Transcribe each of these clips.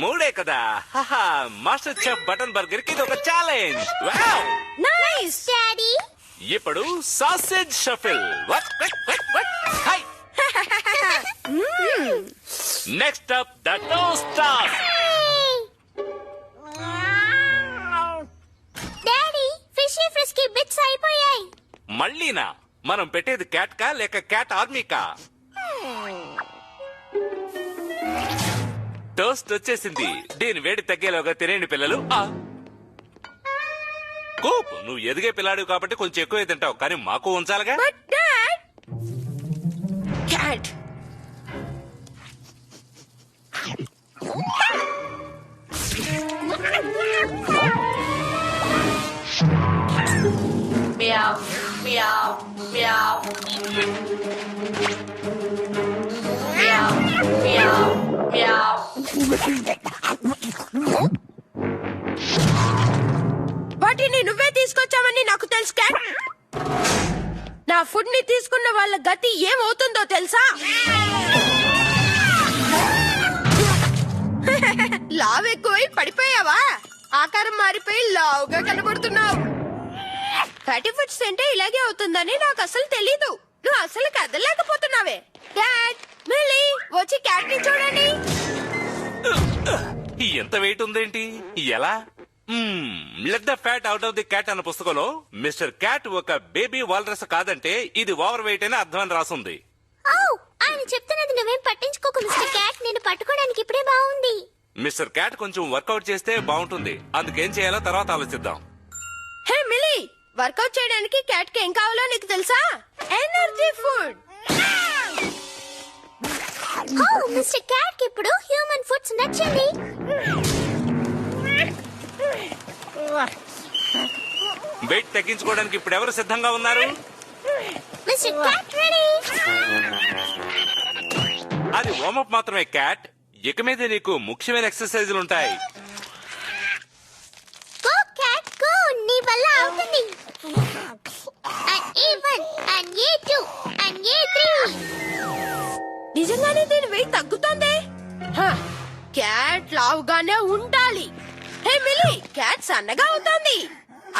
మూడే కదా. Master chef button burger కి ఇది ఒక ఛాలెంజ్. Nice daddy. ఇప్పుడు sausage shuffle. Next up the toaster. Daddy fishy frisky bits అయిపోయాయి. మళ్ళీనా? మనం పెట్టేది క్యాట్ కా లేక క్యాట్ ఆర్మీకా? టోస్ట్ వచ్చేసింది. దీని వేడి తగ్గేలోగా తినేయండి పిల్లలు. కూప్, నువ్వు ఎదిగే పిల్లాడు కాబట్టి కొంచెం ఎక్కువ తింటావు, కానీ మాకు ఉంచాలిగా. Cat Meow, meow, meow. Meow, meow, meow. వాటిని నువ్వే తీసుకొచ్చావని నాకు తెలుసు క్యాట్. నా ఫుడ్ ని తీసుకున్న వాళ్ళ గతి ఏమవుతుందో తెలుసా? లావు ఎక్కువై పడిపోయావా? ఆకారం మారిపోయి లావుగా కనబడుతున్నావు. ఫ్యాటీ ఫుడ్స్ తింటే ఇలాగే అవుతుందని నాకు అసలు తెలీదు. నువ్వు అసలు కదలేకపోతున్నావే. డాడ్, మిల్లీ, వచ్చి క్యాట్ ని చూడండి. ఎంత వెయిట్ ఉందేంటి? ఎలా? Let the fat out of the cat అన్న పుస్తకంలో మిస్టర్ క్యాట్ ఒక బేబీ వాల్రస్ కాదంటే ఇది ఓవర్ వెయిట్ అని అర్థం అని రాసుంది. ఆయన చెప్తున్నది నువ్వేం పట్టించుకోకు మిస్టర్ క్యాట్. నేను పట్టుకోవడానికి ఇప్పుడే బాగుంది. మిస్టర్ క్యాట్ కొంచెం వర్కౌట్ చేస్తే బాగుంటుంది. అందుకేం చేయాలో తర్వాత ఆలోచిద్దాం. హే మిల్లీ, వర్కౌట్ చేయడానికి క్యాట్ కి ఏం కావాలో నీకు తెలుసా? Energy food. మిస్టర్ క్యాట్ కి ఇప్పుడు హ్యూమన్ ఫుడ్స్ నచ్చింది. వెయిట్ తగ్గించుకోవడానికి ఇప్పుడు ఎవరు సిద్ధంగా ఉన్నారు? Mister cat ready. అది వార్మప్ మాత్రమే క్యాట్. ఇక మీద నీకు ముఖ్యమైన ఎక్సర్సైజులు ఉంటాయి. గో క్యాట్ గో, నీ వల్ల అవుతుంది. And A1 and A2 and A3. నిజంగానే దీని వెయిట్ తగ్గుతుంది. క్యాట్ లావుగానే ఉండాలి. హే మిల్లీ, క్యాట్ సన్నగా అవుతుంది.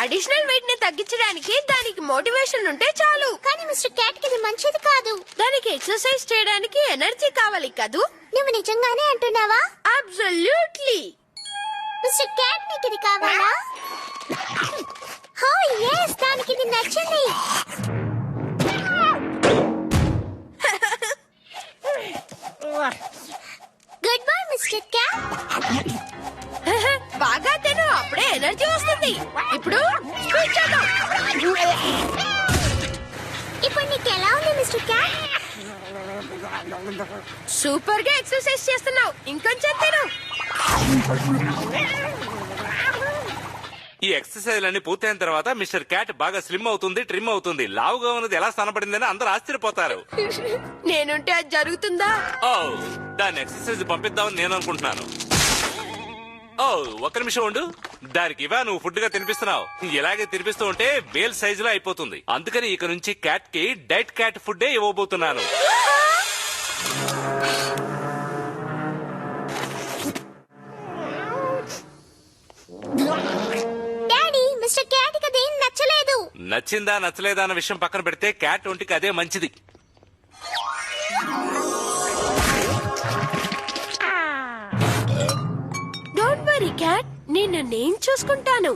అడిషనల్ వెయిట్ ని తగ్గించడానికి దానికి మోటివేషన్ ఉంటే చాలు. కానీ మిస్టర్ క్యాట్ కి ఇది మంచిది కాదు. దానికి ఎక్సర్సైజ్ చేయడానికి ఎనర్జీ కావాలి కదూ. నువ్వు నిజంగానే అంటున్నావా? అబ్సల్యూట్లీ. మిస్టర్ క్యాట్ నీకు ఇది కావాలా? yes, దానికి ఇది నచ్చింది. Good boy mister cat. బాగా తిను, అప్పుడే ఎనర్జీ వస్తుంది. ఇప్పుడు స్పీడ్ చేద్దాం. ఇప్పుడు నీకు ఎలా ఉంది మిస్టర్ క్యాట్? సూపర్ గా ఎక్సర్సైజ్ చేస్తున్నావు. ఇంకొంచెం తిను. ఈ ఎక్సర్సైజ్ అన్ని పూర్తయిన తర్వాత మిస్టర్ క్యాట్ బాగా స్లిమ్ అవుతుంది, ట్రిమ్ అవుతుంది. లావుగా ఉన్నది ఎలా స్థానపడిందని అందరూ ఆశ్చర్యపోతారు. నేనుంటే అది జరుగుతుందా? దాన్ని ఎక్సర్సైజ్ పంపిద్దామని నేను అనుకుంటున్నాను. ఒక్క నిమిషం ఉండు. దానికి ఇవా నువ్వు ఫుడ్ గా తినిపిస్తున్నావు. ఇలాగే తినిపిస్తూ ఉంటే బేల్ సైజ్ లో అయిపోతుంది. అందుకని ఇక నుంచి క్యాట్ కి డైట్ క్యాట్ ఫుడ్ ఇవ్వబోతున్నాను. మిస్టర్ క్యాట్ కి అదేం నచ్చలేదు. నచ్చిందా నచ్చలేదా అన్న విషయం పక్కన పెడితే క్యాట్ ఒంటికి అదే మంచిది. డోంట్ వరీ క్యాట్, నేను చూసుకుంటాను.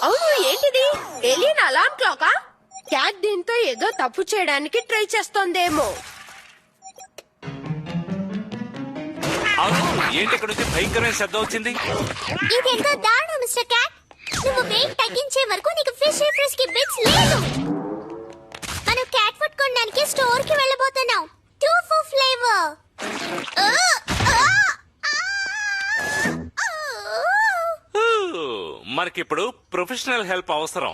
అవును, ఏంటిది? Alien alarm క్లాకా? క్యాట్ దీంతో ఏదో తప్పు చేయడానికి ట్రై చేస్తోందేమో. అవును, ఏంటి ఇక్కడ నుంచి భయంకరమైన శబ్దం వచ్చింది? ఇదెంతో దారుణం మిస్టర్ క్యాట్. నువ్వు వెయిట్ తగ్గించే వరకు నీకు ఫిష్ ఫ్రిష్ కి బిట్స్ లేదు. మనం క్యాట్ ఫుడ్ కొనడానికి స్టోర్ కి వెళ్ళబోతున్నాం. Tofu flavour. మనకిప్పుడు ప్రొఫెషనల్ హెల్ప్ అవసరం.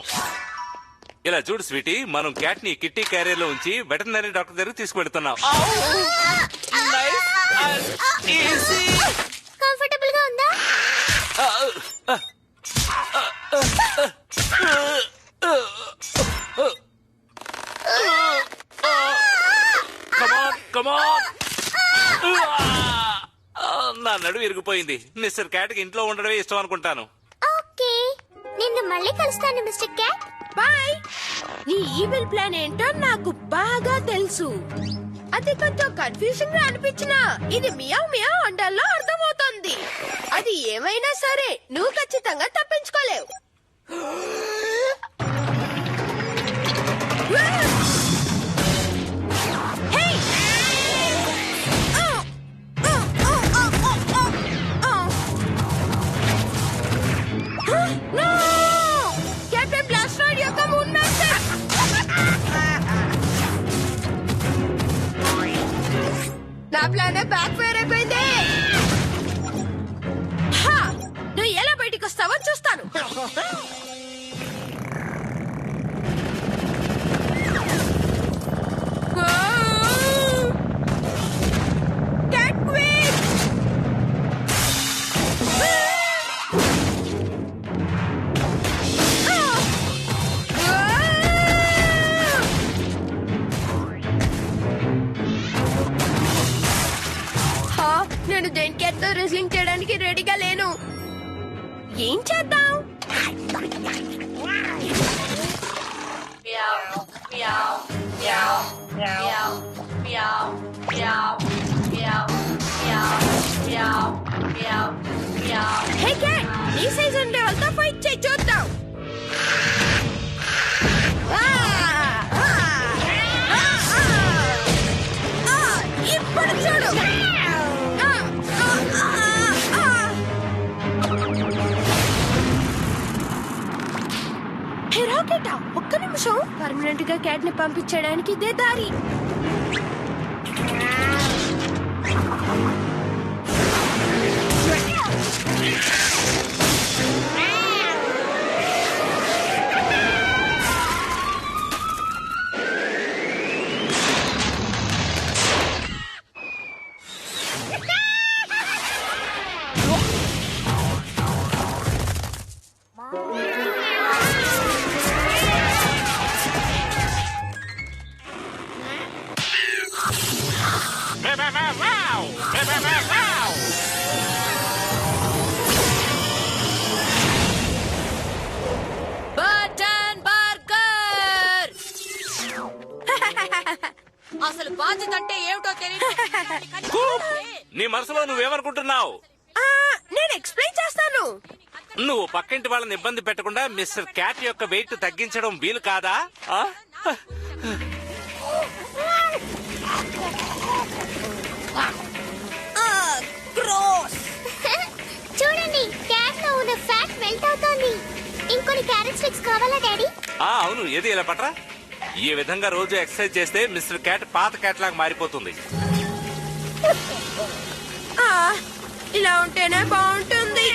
ఇలా చూడు స్వీటీ, మనం క్యాట్ ని కిట్టి క్యారియర్ లో ఉంచి వెటర్నరీ డాక్టర్ దగ్గరికి తీసుకువెళ్తున్నాం. కంఫర్టబుల్ గా ఉందా? నా నడుము ఇరిగిపోయింది. మిస్టర్ క్యాట్ కి ఇంట్లో ఉండడమే ఇష్టం అనుకుంటాను. ఓకే, నిన్ను మళ్ళీ కలుస్తాను మిస్టర్ క్యాట్. బాయ్. నీ ఈవిల్ ప్లాన్ ఏంటో నాకు బాగా తెలుసు. అది కొంచెం కన్ఫ్యూజన్ గా అనిపించినా ఇది మియావ్ మియావ్ అండాల్లో అర్థమవుతోంది. అది ఏమైనా సరే నువ్వు ఖచ్చితంగా తప్పించుకోలేవు. కెప్టెన్ బ్లాస్టర్ యొక్క మూన్ మాస్టర్. నా ప్లాన్ బ్యాక్ ఫైర్ అయిపోయింది. నువ్వు ఎలా బయటికి వస్తావో చూస్తాను. Cat Queen! నేను జైంట్ క్యాట్ తో రెస్లింగ్ చేయడానికి రెడీగా లేను. ఏం చేద్దాం? హే క్యాట్, నీ సైజ్ ఉండే వాళ్ళతో ఫైట్ చేయి చూద్దాం. ఇప్పుడు చూడు. హే రాకెటా, ఒక్క నిమిషం. పర్మనెంట్ గా క్యాట్ ని పంపించడానికి ఇదే దారి. అసలు బాధ్యత అంటే ఏమిటో తెలియదు. నీ మనసులో నువ్వేమనుకుంటున్నావు? నేను ఎక్స్ప్లెయిన్ చేస్తాను. నువ్వు పక్కింటి వాళ్ళని ఇబ్బంది పెట్టకుండా మిస్టర్ క్యాట్ యొక్క వెయిట్ తగ్గించడం వీలు కాదా? చూడండి, క్యాట్ లో ఉన్న ఫ్యాట్ మెల్ట్ అవుతోంది. ఇంకొన్ని క్యారెట్ స్టిక్స్ కావాలా డాడీ? అవును, ఏది ఇలా పట్రా. ఈ విధంగా రోజు ఎక్సర్సైజ్ చేస్తే మిస్టర్ క్యాట్ పాత క్యాట్ లాగా మారిపోతుంది. ఇలా ఉంటేనే బాగుంటుంది.